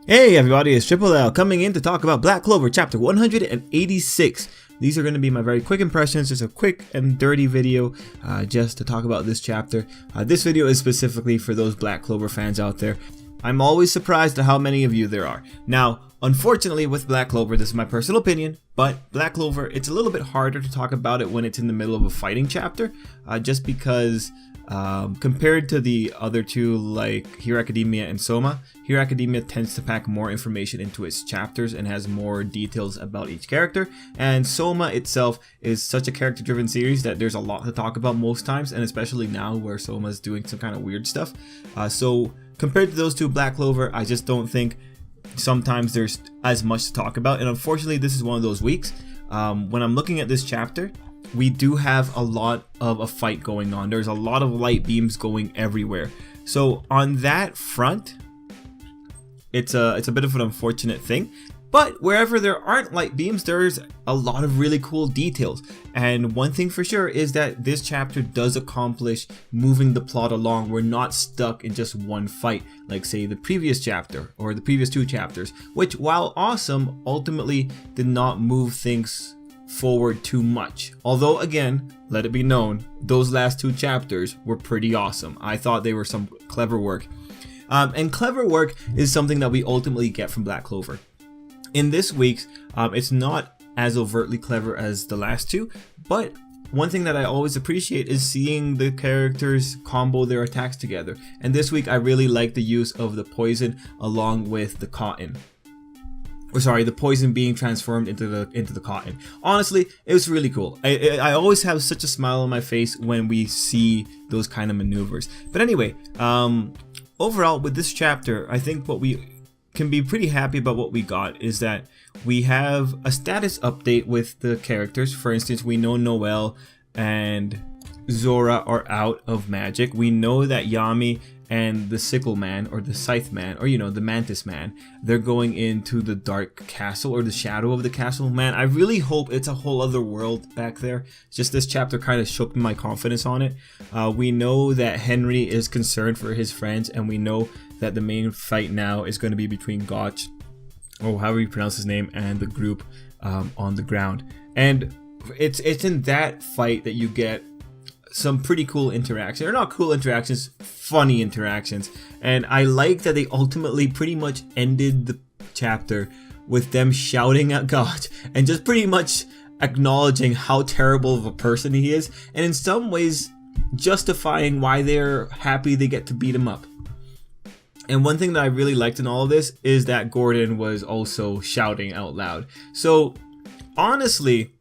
Hey everybody, it's Tripl-L coming in to talk about Black Clover chapter 186. These are going to be my very quick impressions, just a quick and dirty video just to talk about this chapter. This video is specifically for those Black Clover fans out there. I'm always surprised at how many of you there are. Now, unfortunately with Black Clover, this is my personal opinion, but Black Clover, it's a little bit harder to talk about it when it's in the middle of a fighting chapter, just because compared to the other two like Hero Academia and Soma, Hero Academia tends to pack more information into its chapters and has more details about each character, and Soma itself is such a character driven series that there's a lot to talk about most times, and especially now where Soma is doing some kind of weird stuff. So compared to those two, Black Clover, I just don't think sometimes there's as much to talk about, and unfortunately this is one of those weeks. When I'm looking at this chapter, we do have a lot of a fight going on. There's a lot of light beams going everywhere. So on that front, it's a bit of an unfortunate thing. But wherever there aren't light beams, there's a lot of really cool details. And one thing for sure is that this chapter does accomplish moving the plot along. We're not stuck in just one fight, like say the previous chapter or the previous two chapters, which while awesome, ultimately did not move things forward too much. Although again, let it be known, those last two chapters were pretty awesome. I thought they were some clever work. And clever work is something that we ultimately get from Black Clover. In this week's, it's not as overtly clever as the last two, but one thing that I always appreciate is seeing the characters combo their attacks together. And this week I really like the use of the poison along with the cotton. Or sorry, the poison being transformed into the cotton. Honestly, it was really cool. I always have such a smile on my face when we see those kind of maneuvers. But anyway, overall with this chapter, I think what we can be pretty happy about what we got is that we have a status update with the characters. For instance, we know Noelle and Zora are out of magic. We know that Yami and the Sickle Man, or the Scythe Man, or the Mantis Man, they're going into the Dark Castle, or the shadow of the castle. Man, I really hope it's a whole other world back there. Just this chapter kind of shook my confidence on it. We know that Henry is concerned for his friends, and we know that the main fight now is going to be between Gauche, or however you pronounce his name, and the group on the ground. And it's in that fight that you get some pretty cool interactions, or not cool interactions, funny interactions. And I like that they ultimately pretty much ended the chapter with them shouting at Gauche and just pretty much acknowledging how terrible of a person he is, and in some ways justifying why they're happy they get to beat him up. And one thing that I really liked in all of this is that Gordon was also shouting out loud. So honestly,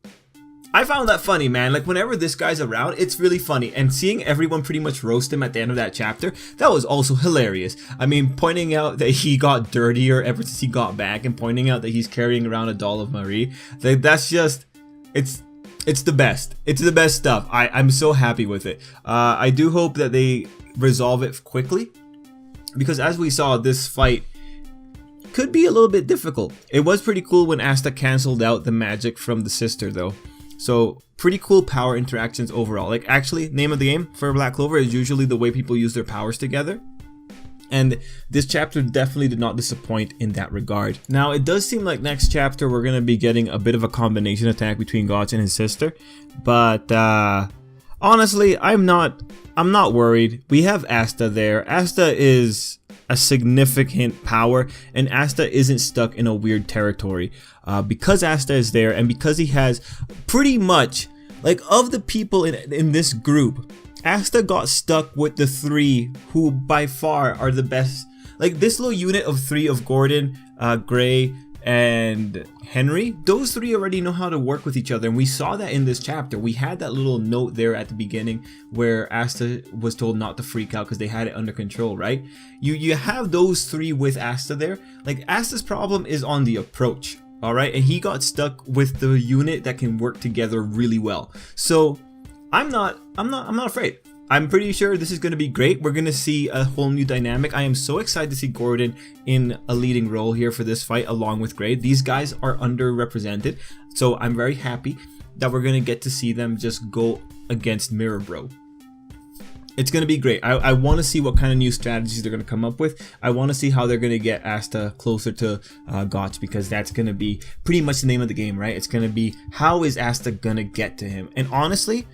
I found that funny, man. Like, whenever this guy's around, it's really funny. And seeing everyone pretty much roast him at the end of that chapter, that was also hilarious. I mean, pointing out that he got dirtier ever since he got back, and pointing out that he's carrying around a doll of Marie. That's just, it's the best. It's the best stuff. I'm so happy with it. I do hope that they resolve it quickly, because as we saw, this fight could be a little bit difficult. It was pretty cool when Asta canceled out the magic from the sister, though. So pretty cool power interactions overall. Like, actually, name of the game for Black Clover is usually the way people use their powers together. And this chapter definitely did not disappoint in that regard. Now, it does seem like next chapter we're going to be getting a bit of a combination attack between Gauche and his sister. But honestly, I'm not worried. We have Asta there. Asta is a significant power, and Asta isn't stuck in a weird territory. Because Asta is there, and because he has pretty much, like, of the people in this group, Asta got stuck with the three who by far are the best. Like, this little unit of three of Gordon, Gray, and Henry, those three already know how to work with each other, and we saw that in this chapter. We had that little note there at the beginning where Asta was told not to freak out because they had it under control, right? You have those three with Asta there. Like, Asta's problem is on the approach, all right, and he got stuck with the unit that can work together really well. So I'm not afraid. I'm pretty sure this is going to be great. We're going to see a whole new dynamic. I am so excited to see Gordon in a leading role here for this fight along with Gray. These guys are underrepresented, so I'm very happy that we're going to get to see them just go against Mirror Bro. It's going to be great. I want to see what kind of new strategies they're going to come up with. I want to see how they're going to get Asta closer to Gauche, because that's going to be pretty much the name of the game, right? It's going to be, how is Asta going to get to him? And honestly,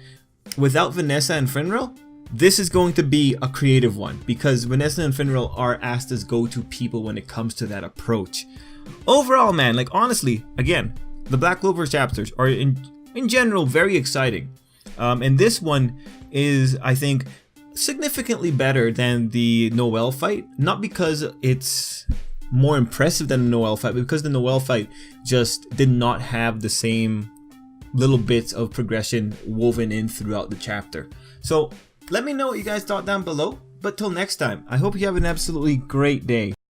without Vanessa and Finral, this is going to be a creative one, because Vanessa and Finral are Asta's go-to people when it comes to that approach. Overall, man, like honestly, again, the Black Clover chapters are in general very exciting. And this one is, I think, significantly better than the Noelle fight, not because it's more impressive than the Noelle fight, but because the Noelle fight just did not have the same little bits of progression woven in throughout the chapter. So let me know what you guys thought down below, but till next time, I hope you have an absolutely great day.